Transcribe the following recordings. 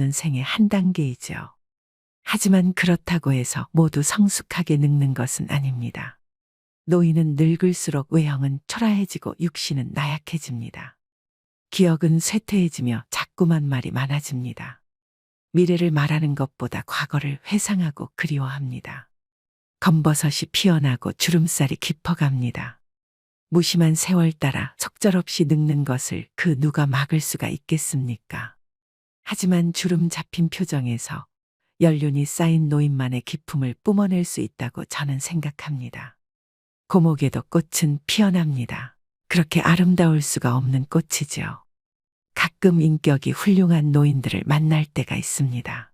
생의 한 단계이죠. 하지만 그렇다고 해서 모두 성숙하게 늙는 것은 아닙니다. 노인은 늙을수록 외형은 초라해지고 육신은 나약해집니다. 기억은 쇠퇴해지며 자꾸만 말이 많아집니다. 미래를 말하는 것보다 과거를 회상하고 그리워합니다. 검버섯이 피어나고 주름살이 깊어갑니다. 무심한 세월 따라 속절없이 늙는 것을 그 누가 막을 수가 있겠습니까? 하지만 주름 잡힌 표정에서 연륜이 쌓인 노인만의 기품을 뿜어낼 수 있다고 저는 생각합니다. 고목에도 꽃은 피어납니다. 그렇게 아름다울 수가 없는 꽃이지요. 가끔 인격이 훌륭한 노인들을 만날 때가 있습니다.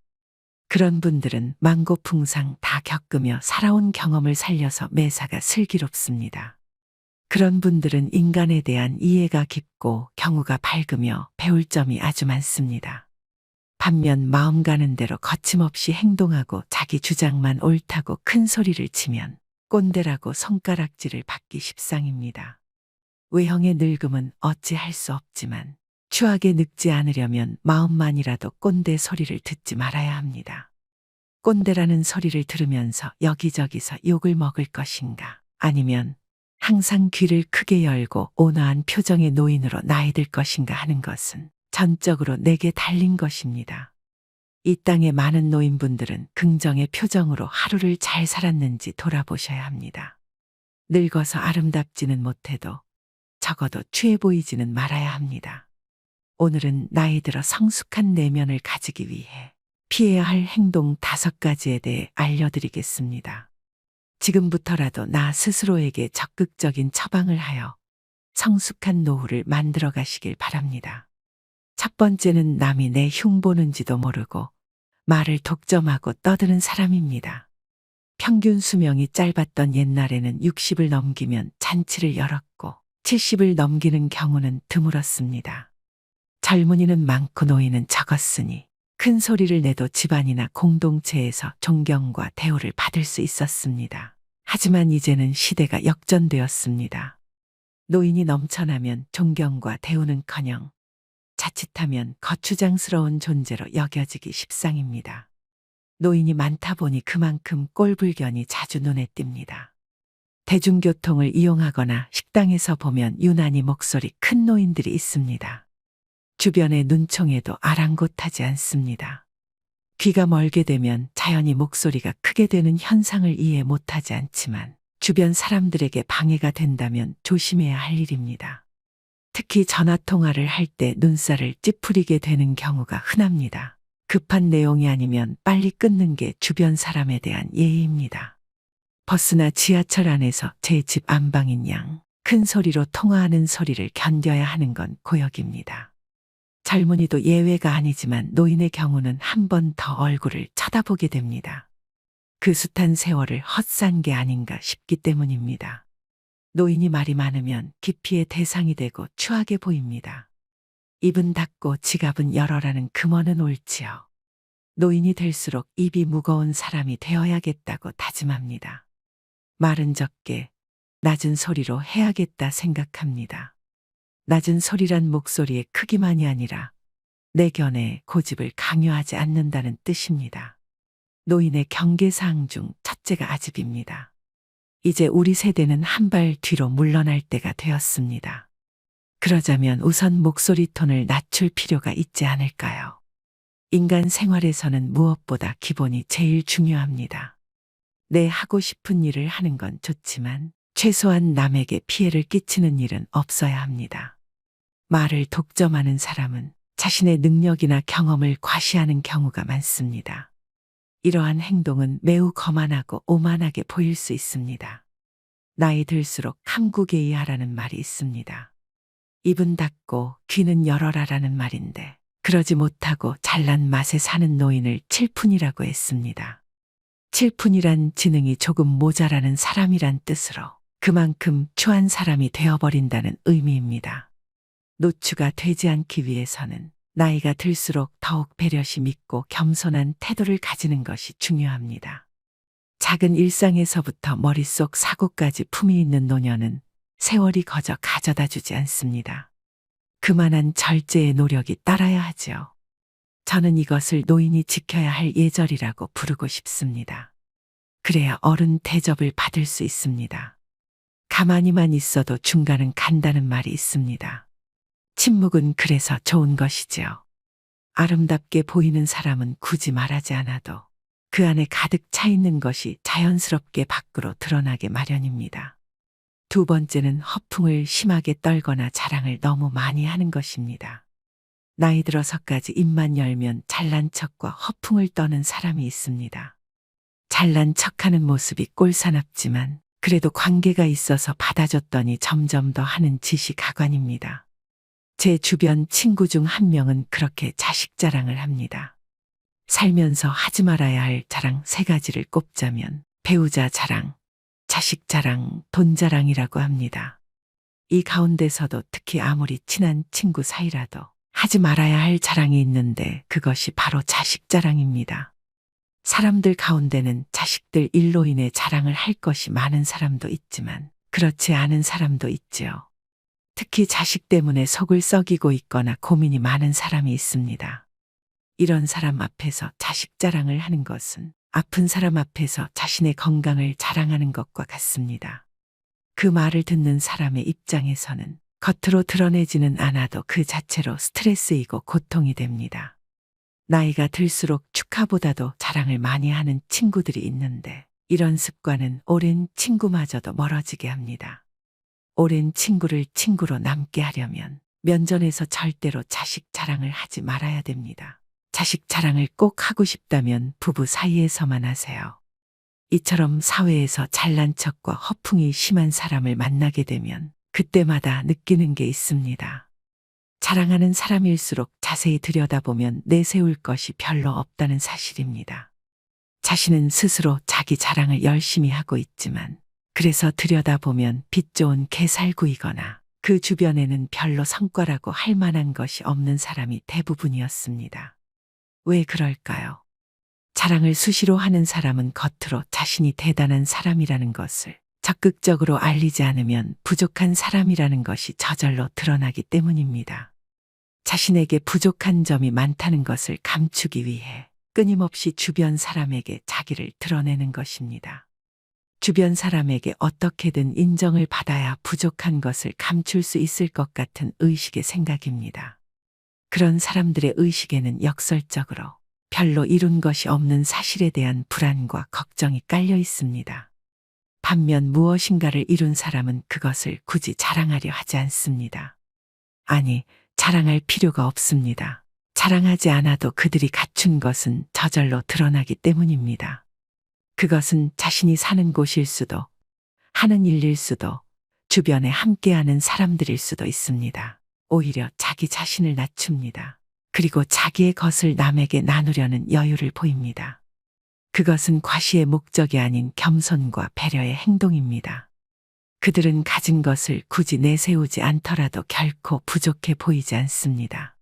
그런 분들은 만고풍상 다 겪으며 살아온 경험을 살려서 매사가 슬기롭습니다. 그런 분들은 인간에 대한 이해가 깊고 경우가 밝으며 배울 점이 아주 많습니다. 반면 마음 가는 대로 거침없이 행동하고 자기 주장만 옳다고 큰 소리를 치면 꼰대라고 손가락질을 받기 십상입니다. 외형의 늙음은 어찌할 수 없지만 추하게 늙지 않으려면 마음만이라도 꼰대 소리를 듣지 말아야 합니다. 꼰대라는 소리를 들으면서 여기저기서 욕을 먹을 것인가, 아니면 항상 귀를 크게 열고 온화한 표정의 노인으로 나이 들 것인가 하는 것은 전적으로 내게 달린 것입니다. 이 땅의 많은 노인분들은 긍정의 표정으로 하루를 잘 살았는지 돌아보셔야 합니다. 늙어서 아름답지는 못해도 적어도 취해 보이지는 말아야 합니다. 오늘은 나이 들어 성숙한 내면을 가지기 위해 피해야 할 행동 5가지에 대해 알려드리겠습니다. 지금부터라도 나 스스로에게 적극적인 처방을 하여 성숙한 노후를 만들어 가시길 바랍니다. 첫 번째는 남이 내 흉보는지도 모르고 말을 독점하고 떠드는 사람입니다. 평균 수명이 짧았던 옛날에는 60을 넘기면 잔치를 열었고 70을 넘기는 경우는 드물었습니다. 젊은이는 많고 노인은 적었으니 큰 소리를 내도 집안이나 공동체에서 존경과 대우를 받을 수 있었습니다. 하지만 이제는 시대가 역전되었습니다. 노인이 넘쳐나면 존경과 대우는커녕 자칫하면 거추장스러운 존재로 여겨지기 십상입니다. 노인이 많다 보니 그만큼 꼴불견이 자주 눈에 띕니다. 대중교통을 이용하거나 식당에서 보면 유난히 목소리 큰 노인들이 있습니다. 주변의 눈총에도 아랑곳하지 않습니다. 귀가 멀게 되면 자연히 목소리가 크게 되는 현상을 이해 못하지 않지만 주변 사람들에게 방해가 된다면 조심해야 할 일입니다. 특히 전화통화를 할 때 눈살을 찌푸리게 되는 경우가 흔합니다. 급한 내용이 아니면 빨리 끊는 게 주변 사람에 대한 예의입니다. 버스나 지하철 안에서 제 집 안방인 양 큰 소리로 통화하는 소리를 견뎌야 하는 건 고역입니다. 젊은이도 예외가 아니지만 노인의 경우는 한 번 더 얼굴을 쳐다보게 됩니다. 그 숱한 세월을 헛산 게 아닌가 싶기 때문입니다. 노인이 말이 많으면 기피의 대상이 되고 추하게 보입니다. 입은 닫고 지갑은 열어라는 금어는 옳지요. 노인이 될수록 입이 무거운 사람이 되어야겠다고 다짐합니다. 말은 적게 낮은 소리로 해야겠다 생각합니다. 낮은 소리란 목소리의 크기만이 아니라 내 견해에 고집을 강요하지 않는다는 뜻입니다. 노인의 경계사항 중 첫째가 아집입니다. 이제 우리 세대는 한 발 뒤로 물러날 때가 되었습니다. 그러자면 우선 목소리 톤을 낮출 필요가 있지 않을까요? 인간 생활에서는 무엇보다 기본이 제일 중요합니다. 내 하고 싶은 일을 하는 건 좋지만 최소한 남에게 피해를 끼치는 일은 없어야 합니다. 말을 독점하는 사람은 자신의 능력이나 경험을 과시하는 경우가 많습니다. 이러한 행동은 매우 거만하고 오만하게 보일 수 있습니다. 나이 들수록 함구개의하라는 말이 있습니다. 입은 닫고 귀는 열어라라는 말인데 그러지 못하고 잘난 맛에 사는 노인을 칠푼이라고 했습니다. 칠푼이란 지능이 조금 모자라는 사람이란 뜻으로 그만큼 추한 사람이 되어버린다는 의미입니다. 노추가 되지 않기 위해서는 나이가 들수록 더욱 배려심 있고 겸손한 태도를 가지는 것이 중요합니다. 작은 일상에서부터 머릿속 사고까지 품이 있는 노년은 세월이 거저 가져다 주지 않습니다. 그만한 절제의 노력이 따라야 하지요. 저는 이것을 노인이 지켜야 할 예절이라고 부르고 싶습니다. 그래야 어른 대접을 받을 수 있습니다. 가만히만 있어도 중간은 간다는 말이 있습니다. 침묵은 그래서 좋은 것이지요. 아름답게 보이는 사람은 굳이 말하지 않아도 그 안에 가득 차 있는 것이 자연스럽게 밖으로 드러나게 마련입니다. 두 번째는 허풍을 심하게 떨거나 자랑을 너무 많이 하는 것입니다. 나이 들어서까지 입만 열면 잘난 척과 허풍을 떠는 사람이 있습니다. 잘난 척하는 모습이 꼴사납지만 그래도 관계가 있어서 받아줬더니 점점 더 하는 짓이 가관입니다. 제 주변 친구 중 한 명은 그렇게 자식 자랑을 합니다. 살면서 하지 말아야 할 자랑 3가지를 꼽자면 배우자 자랑, 자식 자랑, 돈 자랑이라고 합니다. 이 가운데서도 특히 아무리 친한 친구 사이라도 하지 말아야 할 자랑이 있는데 그것이 바로 자식 자랑입니다. 사람들 가운데는 자식들 일로 인해 자랑을 할 것이 많은 사람도 있지만 그렇지 않은 사람도 있지요. 특히 자식 때문에 속을 썩이고 있거나 고민이 많은 사람이 있습니다. 이런 사람 앞에서 자식 자랑을 하는 것은 아픈 사람 앞에서 자신의 건강을 자랑하는 것과 같습니다. 그 말을 듣는 사람의 입장에서는 겉으로 드러내지는 않아도 그 자체로 스트레스이고 고통이 됩니다. 나이가 들수록 축하보다도 자랑을 많이 하는 친구들이 있는데 이런 습관은 오랜 친구마저도 멀어지게 합니다. 오랜 친구를 친구로 남게 하려면 면전에서 절대로 자식 자랑을 하지 말아야 됩니다. 자식 자랑을 꼭 하고 싶다면 부부 사이에서만 하세요. 이처럼 사회에서 잘난 척과 허풍이 심한 사람을 만나게 되면 그때마다 느끼는 게 있습니다. 자랑하는 사람일수록 자세히 들여다보면 내세울 것이 별로 없다는 사실입니다. 자신은 스스로 자기 자랑을 열심히 하고 있지만 그래서 들여다보면 빛 좋은 게살구이거나 그 주변에는 별로 성과라고 할 만한 것이 없는 사람이 대부분이었습니다. 왜 그럴까요? 자랑을 수시로 하는 사람은 겉으로 자신이 대단한 사람이라는 것을 적극적으로 알리지 않으면 부족한 사람이라는 것이 저절로 드러나기 때문입니다. 자신에게 부족한 점이 많다는 것을 감추기 위해 끊임없이 주변 사람에게 자기를 드러내는 것입니다. 주변 사람에게 어떻게든 인정을 받아야 부족한 것을 감출 수 있을 것 같은 의식의 생각입니다. 그런 사람들의 의식에는 역설적으로 별로 이룬 것이 없는 사실에 대한 불안과 걱정이 깔려 있습니다. 반면 무엇인가를 이룬 사람은 그것을 굳이 자랑하려 하지 않습니다. 아니, 자랑할 필요가 없습니다. 자랑하지 않아도 그들이 갖춘 것은 저절로 드러나기 때문입니다. 그것은 자신이 사는 곳일 수도, 하는 일일 수도, 주변에 함께하는 사람들일 수도 있습니다. 오히려 자기 자신을 낮춥니다. 그리고 자기의 것을 남에게 나누려는 여유를 보입니다. 그것은 과시의 목적이 아닌 겸손과 배려의 행동입니다. 그들은 가진 것을 굳이 내세우지 않더라도 결코 부족해 보이지 않습니다.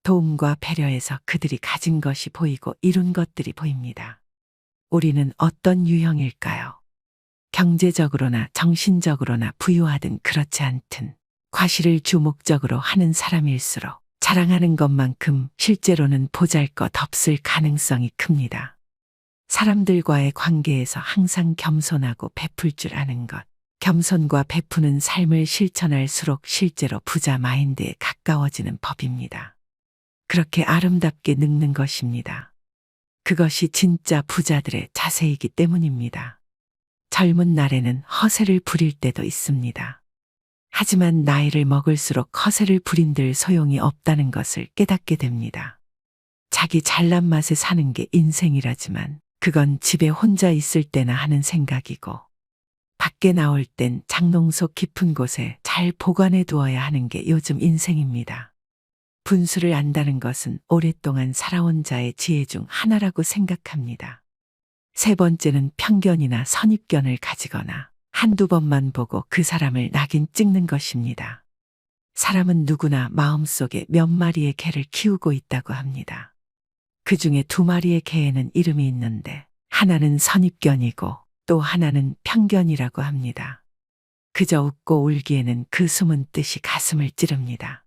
도움과 배려에서 그들이 가진 것이 보이고 이룬 것들이 보입니다. 우리는 어떤 유형일까요? 경제적으로나 정신적으로나 부유하든 그렇지 않든 과시를 주 목적으로 하는 사람일수록 자랑하는 것만큼 실제로는 보잘것없을 가능성이 큽니다. 사람들과의 관계에서 항상 겸손하고 베풀 줄 아는 것, 겸손과 베푸는 삶을 실천할수록 실제로 부자 마인드에 가까워지는 법입니다. 그렇게 아름답게 늙는 것입니다. 그것이 진짜 부자들의 자세이기 때문입니다. 젊은 날에는 허세를 부릴 때도 있습니다. 하지만 나이를 먹을수록 허세를 부린들 소용이 없다는 것을 깨닫게 됩니다. 자기 잘난 맛에 사는 게 인생이라지만 그건 집에 혼자 있을 때나 하는 생각이고 밖에 나올 땐 장롱속 깊은 곳에 잘 보관해 두어야 하는 게 요즘 인생입니다. 분수를 안다는 것은 오랫동안 살아온 자의 지혜 중 하나라고 생각합니다. 세 번째는 편견이나 선입견을 가지거나 한두 번만 보고 그 사람을 낙인 찍는 것입니다. 사람은 누구나 마음속에 몇 마리의 개를 키우고 있다고 합니다. 그 중에 2마리의 개에는 이름이 있는데 하나는 선입견이고 또 하나는 편견이라고 합니다. 그저 웃고 울기에는 그 숨은 뜻이 가슴을 찌릅니다.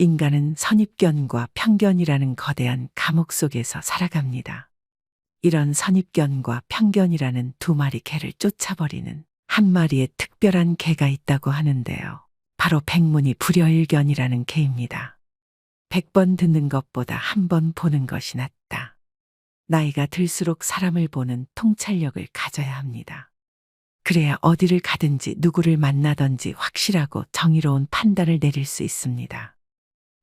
인간은 선입견과 편견이라는 거대한 감옥 속에서 살아갑니다. 이런 선입견과 편견이라는 두 마리 개를 쫓아버리는 한 마리의 특별한 개가 있다고 하는데요. 바로 백문이 불여일견이라는 개입니다. 100번 듣는 것보다 한 번 보는 것이 낫다. 나이가 들수록 사람을 보는 통찰력을 가져야 합니다. 그래야 어디를 가든지 누구를 만나든지 확실하고 정의로운 판단을 내릴 수 있습니다.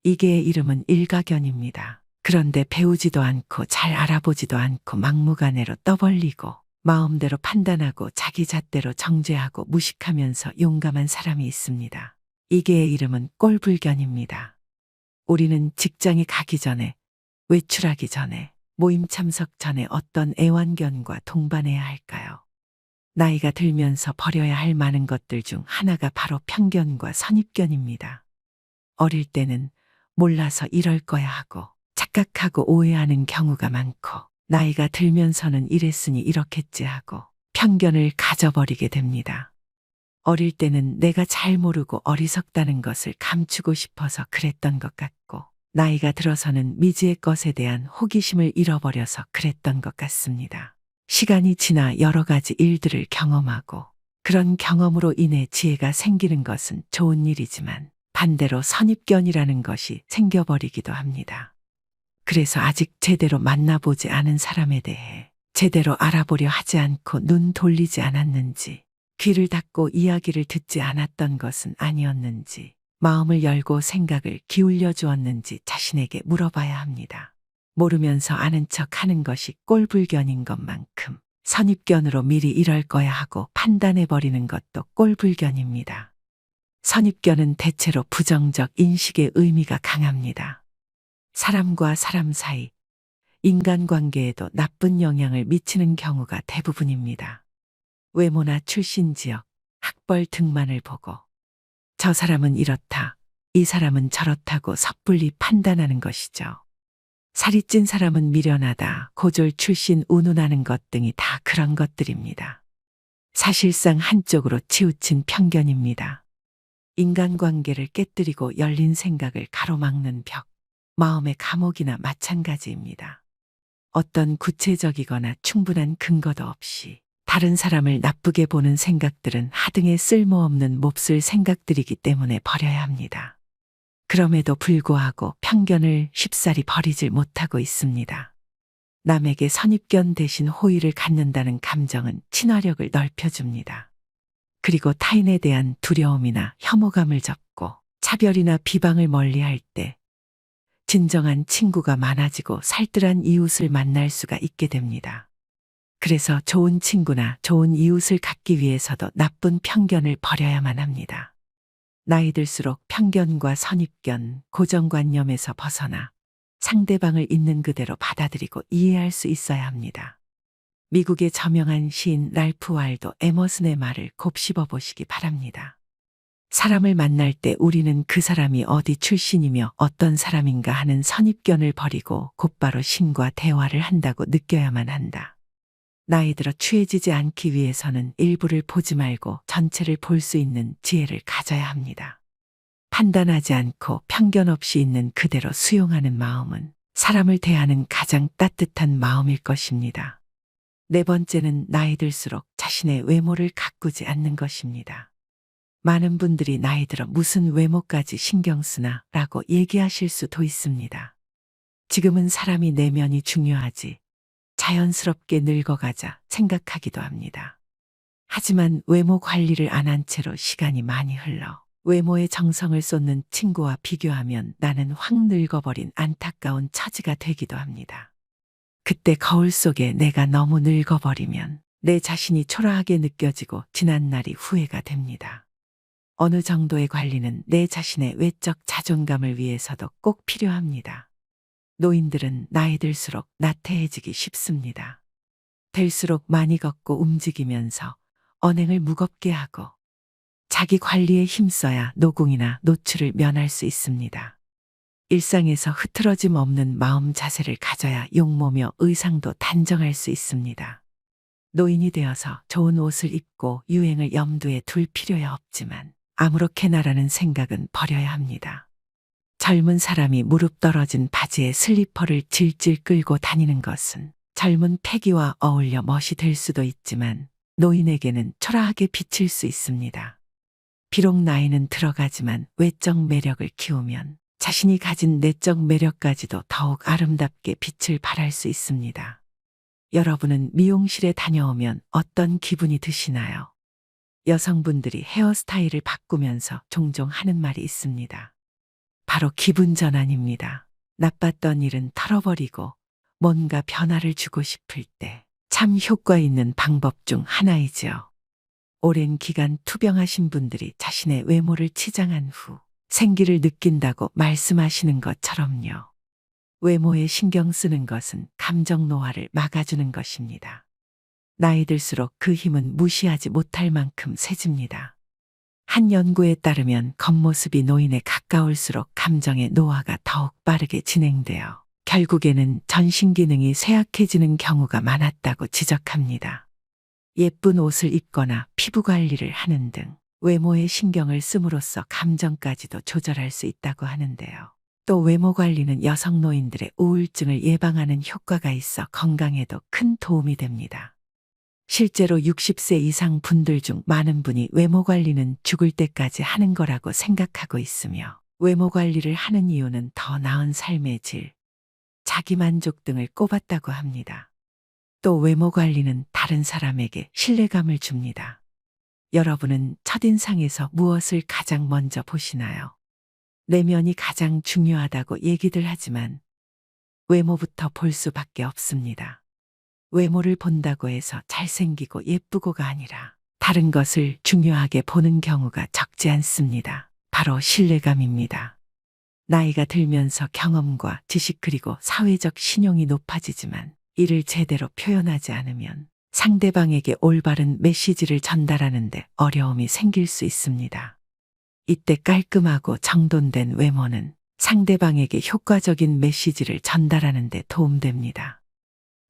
이 개의 이름은 일가견입니다. 그런데 배우지도 않고 잘 알아보지도 않고 막무가내로 떠벌리고 마음대로 판단하고 자기 잣대로 정죄하고 무식하면서 용감한 사람이 있습니다. 이 개의 이름은 꼴불견입니다. 우리는 직장에 가기 전에, 외출하기 전에, 모임 참석 전에 어떤 애완견과 동반해야 할까요? 나이가 들면서 버려야 할 많은 것들 중 하나가 바로 편견과 선입견입니다. 어릴 때는 몰라서 이럴 거야 하고 착각하고 오해하는 경우가 많고 나이가 들면서는 이랬으니 이렇겠지 하고 편견을 가져버리게 됩니다. 어릴 때는 내가 잘 모르고 어리석다는 것을 감추고 싶어서 그랬던 것 같고 나이가 들어서는 미지의 것에 대한 호기심을 잃어버려서 그랬던 것 같습니다. 시간이 지나 여러 가지 일들을 경험하고 그런 경험으로 인해 지혜가 생기는 것은 좋은 일이지만 반대로 선입견이라는 것이 생겨버리기도 합니다. 그래서 아직 제대로 만나보지 않은 사람에 대해 제대로 알아보려 하지 않고 눈 돌리지 않았는지, 귀를 닫고 이야기를 듣지 않았던 것은 아니었는지, 마음을 열고 생각을 기울여 주었는지 자신에게 물어봐야 합니다. 모르면서 아는 척 하는 것이 꼴불견인 것만큼 선입견으로 미리 이럴 거야 하고 판단해버리는 것도 꼴불견입니다. 선입견은 대체로 부정적 인식의 의미가 강합니다. 사람과 사람 사이, 인간관계에도 나쁜 영향을 미치는 경우가 대부분입니다. 외모나 출신 지역, 학벌 등만을 보고 저 사람은 이렇다, 이 사람은 저렇다고 섣불리 판단하는 것이죠. 살이 찐 사람은 미련하다, 고졸 출신 운운하는 것 등이 다 그런 것들입니다. 사실상 한쪽으로 치우친 편견입니다. 인간관계를 깨뜨리고 열린 생각을 가로막는 벽, 마음의 감옥이나 마찬가지입니다. 어떤 구체적이거나 충분한 근거도 없이 다른 사람을 나쁘게 보는 생각들은 하등의 쓸모없는 몹쓸 생각들이기 때문에 버려야 합니다. 그럼에도 불구하고 편견을 쉽사리 버리질 못하고 있습니다. 남에게 선입견 대신 호의를 갖는다는 감정은 친화력을 넓혀줍니다. 그리고 타인에 대한 두려움이나 혐오감을 접고 차별이나 비방을 멀리할 때 진정한 친구가 많아지고 살뜰한 이웃을 만날 수가 있게 됩니다. 그래서 좋은 친구나 좋은 이웃을 갖기 위해서도 나쁜 편견을 버려야만 합니다. 나이 들수록 편견과 선입견, 고정관념에서 벗어나 상대방을 있는 그대로 받아들이고 이해할 수 있어야 합니다. 미국의 저명한 시인 랄프 waldo 에머슨의 말을 곱씹어 보시기 바랍니다. 사람을 만날 때 우리는 그 사람이 어디 출신이며 어떤 사람인가 하는 선입견을 버리고 곧바로 신과 대화를 한다고 느껴야만 한다. 나이 들어 취해지지 않기 위해서는 일부를 보지 말고 전체를 볼 수 있는 지혜를 가져야 합니다. 판단하지 않고 편견 없이 있는 그대로 수용하는 마음은 사람을 대하는 가장 따뜻한 마음일 것입니다. 네 번째는 나이 들수록 자신의 외모를 가꾸지 않는 것입니다. 많은 분들이 나이 들어 무슨 외모까지 신경 쓰나 라고 얘기하실 수도 있습니다. 지금은 사람이 내면이 중요하지 자연스럽게 늙어가자 생각하기도 합니다. 하지만 외모 관리를 안 한 채로 시간이 많이 흘러 외모에 정성을 쏟는 친구와 비교하면 나는 확 늙어버린 안타까운 처지가 되기도 합니다. 그때 거울 속에 내가 너무 늙어버리면 내 자신이 초라하게 느껴지고 지난 날이 후회가 됩니다. 어느 정도의 관리는 내 자신의 외적 자존감을 위해서도 꼭 필요합니다. 노인들은 나이 들수록 나태해지기 쉽습니다. 될수록 많이 걷고 움직이면서 언행을 무겁게 하고 자기 관리에 힘써야 노공이나 노출을 면할 수 있습니다. 일상에서 흐트러짐 없는 마음 자세를 가져야 용모며 의상도 단정할 수 있습니다. 노인이 되어서 좋은 옷을 입고 유행을 염두에 둘 필요야 없지만 아무렇게나라는 생각은 버려야 합니다. 젊은 사람이 무릎 떨어진 바지에 슬리퍼를 질질 끌고 다니는 것은 젊은 패기와 어울려 멋이 될 수도 있지만 노인에게는 초라하게 비칠 수 있습니다. 비록 나이는 들어가지만 외적 매력을 키우면 자신이 가진 내적 매력까지도 더욱 아름답게 빛을 발할 수 있습니다. 여러분은 미용실에 다녀오면 어떤 기분이 드시나요? 여성분들이 헤어스타일을 바꾸면서 종종 하는 말이 있습니다. 바로 기분 전환입니다. 나빴던 일은 털어버리고 뭔가 변화를 주고 싶을 때 참 효과 있는 방법 중 하나이지요. 오랜 기간 투병하신 분들이 자신의 외모를 치장한 후 생기를 느낀다고 말씀하시는 것처럼요. 외모에 신경 쓰는 것은 감정 노화를 막아주는 것입니다. 나이 들수록 그 힘은 무시하지 못할 만큼 세집니다. 한 연구에 따르면 겉모습이 노인에 가까울수록 감정의 노화가 더욱 빠르게 진행되어 결국에는 전신 기능이 쇠약해지는 경우가 많았다고 지적합니다. 예쁜 옷을 입거나 피부 관리를 하는 등 외모에 신경을 씀으로써 감정까지도 조절할 수 있다고 하는데요. 또 외모 관리는 여성 노인들의 우울증을 예방하는 효과가 있어 건강에도 큰 도움이 됩니다. 실제로 60세 이상 분들 중 많은 분이 외모 관리는 죽을 때까지 하는 거라고 생각하고 있으며 외모 관리를 하는 이유는 더 나은 삶의 질, 자기만족 등을 꼽았다고 합니다. 또 외모 관리는 다른 사람에게 신뢰감을 줍니다. 여러분은 첫인상에서 무엇을 가장 먼저 보시나요? 내면이 가장 중요하다고 얘기들 하지만 외모부터 볼 수밖에 없습니다. 외모를 본다고 해서 잘생기고 예쁘고가 아니라 다른 것을 중요하게 보는 경우가 적지 않습니다. 바로 신뢰감입니다. 나이가 들면서 경험과 지식 그리고 사회적 신용이 높아지지만 이를 제대로 표현하지 않으면 상대방에게 올바른 메시지를 전달하는데 어려움이 생길 수 있습니다. 이때 깔끔하고 정돈된 외모는 상대방에게 효과적인 메시지를 전달하는 데 도움됩니다.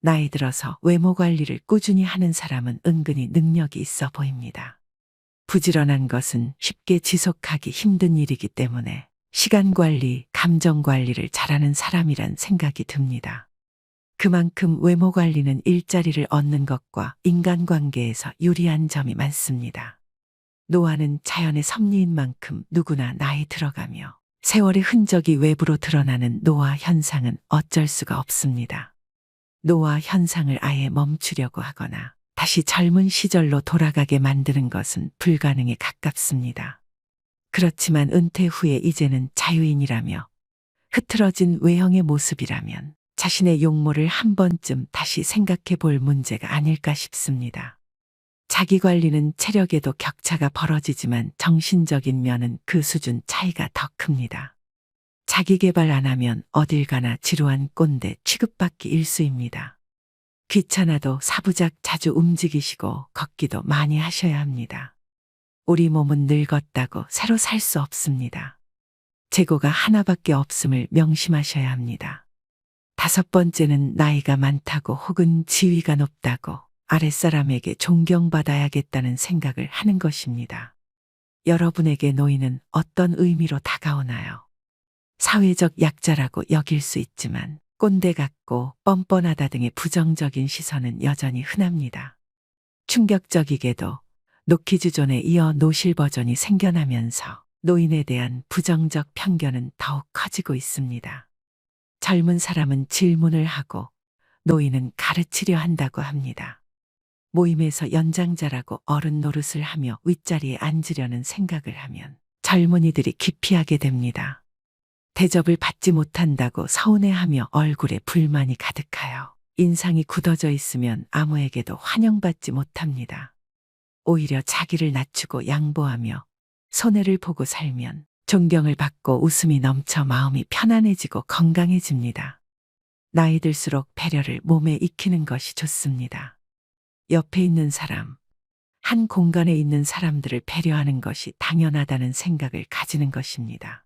나이 들어서 외모 관리를 꾸준히 하는 사람은 은근히 능력이 있어 보입니다. 부지런한 것은 쉽게 지속하기 힘든 일이기 때문에 시간 관리, 감정 관리를 잘하는 사람이란 생각이 듭니다. 그만큼 외모 관리는 일자리를 얻는 것과 인간관계에서 유리한 점이 많습니다. 노화는 자연의 섭리인 만큼 누구나 나이 들어가며 세월의 흔적이 외부로 드러나는 노화 현상은 어쩔 수가 없습니다. 노화 현상을 아예 멈추려고 하거나 다시 젊은 시절로 돌아가게 만드는 것은 불가능에 가깝습니다. 그렇지만 은퇴 후에 이제는 자유인이라며 흐트러진 외형의 모습이라면 자신의 용모를 한 번쯤 다시 생각해 볼 문제가 아닐까 싶습니다. 자기 관리는 체력에도 격차가 벌어지지만 정신적인 면은 그 수준 차이가 더 큽니다. 자기 개발 안 하면 어딜 가나 지루한 꼰대 취급받기 일쑤입니다. 귀찮아도 사부작 자주 움직이시고 걷기도 많이 하셔야 합니다. 우리 몸은 늙었다고 새로 살 수 없습니다. 재고가 하나밖에 없음을 명심하셔야 합니다. 5번째는 나이가 많다고 혹은 지위가 높다고 아랫사람에게 존경받아야겠다는 생각을 하는 것입니다. 여러분에게 노인은 어떤 의미로 다가오나요? 사회적 약자라고 여길 수 있지만 꼰대 같고 뻔뻔하다 등의 부정적인 시선은 여전히 흔합니다. 충격적이게도 노키즈존에 이어 노실 버전이 생겨나면서 노인에 대한 부정적 편견은 더욱 커지고 있습니다. 젊은 사람은 질문을 하고 노인은 가르치려 한다고 합니다. 모임에서 연장자라고 어른 노릇을 하며 윗자리에 앉으려는 생각을 하면 젊은이들이 기피하게 됩니다. 대접을 받지 못한다고 서운해하며 얼굴에 불만이 가득하여 인상이 굳어져 있으면 아무에게도 환영받지 못합니다. 오히려 자기를 낮추고 양보하며 손해를 보고 살면 존경을 받고 웃음이 넘쳐 마음이 편안해지고 건강해집니다. 나이 들수록 배려를 몸에 익히는 것이 좋습니다. 옆에 있는 사람, 한 공간에 있는 사람들을 배려하는 것이 당연하다는 생각을 가지는 것입니다.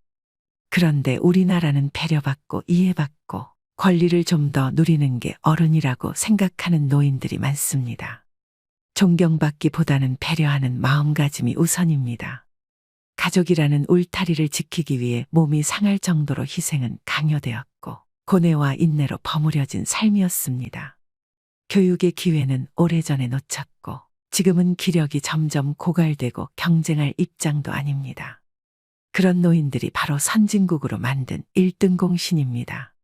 그런데 우리나라는 배려받고 이해받고 권리를 좀 더 누리는 게 어른이라고 생각하는 노인들이 많습니다. 존경받기보다는 배려하는 마음가짐이 우선입니다. 가족이라는 울타리를 지키기 위해 몸이 상할 정도로 희생은 강요되었고 고뇌와 인내로 버무려진 삶이었습니다. 교육의 기회는 오래전에 놓쳤고 지금은 기력이 점점 고갈되고 경쟁할 입장도 아닙니다. 그런 노인들이 바로 선진국으로 만든 1등 공신입니다.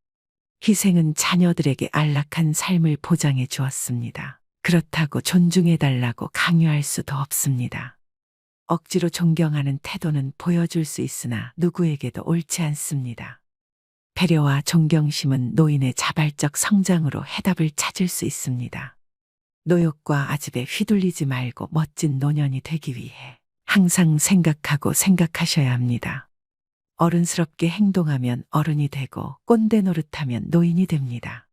희생은 자녀들에게 안락한 삶을 보장해 주었습니다. 그렇다고 존중해달라고 강요할 수도 없습니다. 억지로 존경하는 태도는 보여줄 수 있으나 누구에게도 옳지 않습니다. 배려와 존경심은 노인의 자발적 성장으로 해답을 찾을 수 있습니다. 노욕과 아집에 휘둘리지 말고 멋진 노년이 되기 위해 항상 생각하고 생각하셔야 합니다. 어른스럽게 행동하면 어른이 되고 꼰대 노릇하면 노인이 됩니다.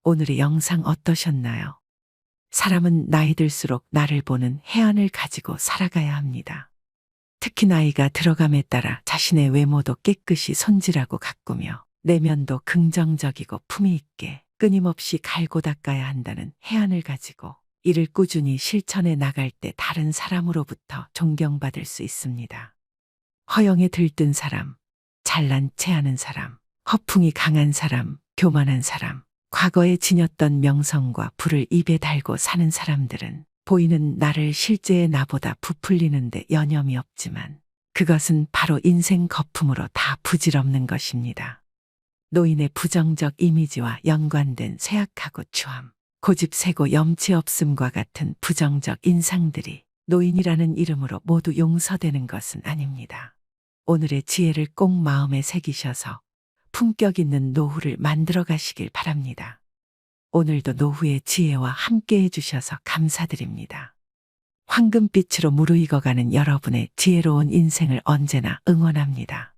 오늘의 영상 어떠셨나요? 사람은 나이 들수록 나를 보는 해안을 가지고 살아가야 합니다. 특히 나이가 들어감에 따라 자신의 외모도 깨끗이 손질하고 가꾸며 내면도 긍정적이고 품위 있게 끊임없이 갈고 닦아야 한다는 해안을 가지고 이를 꾸준히 실천해 나갈 때 다른 사람으로부터 존경받을 수 있습니다. 허영에 들뜬 사람, 잘난 체하는 사람, 허풍이 강한 사람, 교만한 사람, 과거에 지녔던 명성과 부를 입에 달고 사는 사람들은 보이는 나를 실제의 나보다 부풀리는데 여념이 없지만 그것은 바로 인생 거품으로 다 부질없는 것입니다. 노인의 부정적 이미지와 연관된 쇠약하고 추함, 고집세고 염치 없음과 같은 부정적 인상들이 노인이라는 이름으로 모두 용서되는 것은 아닙니다. 오늘의 지혜를 꼭 마음에 새기셔서 품격 있는 노후를 만들어 가시길 바랍니다. 오늘도 노후의 지혜와 함께 해주셔서 감사드립니다. 황금빛으로 무르익어가는 여러분의 지혜로운 인생을 언제나 응원합니다.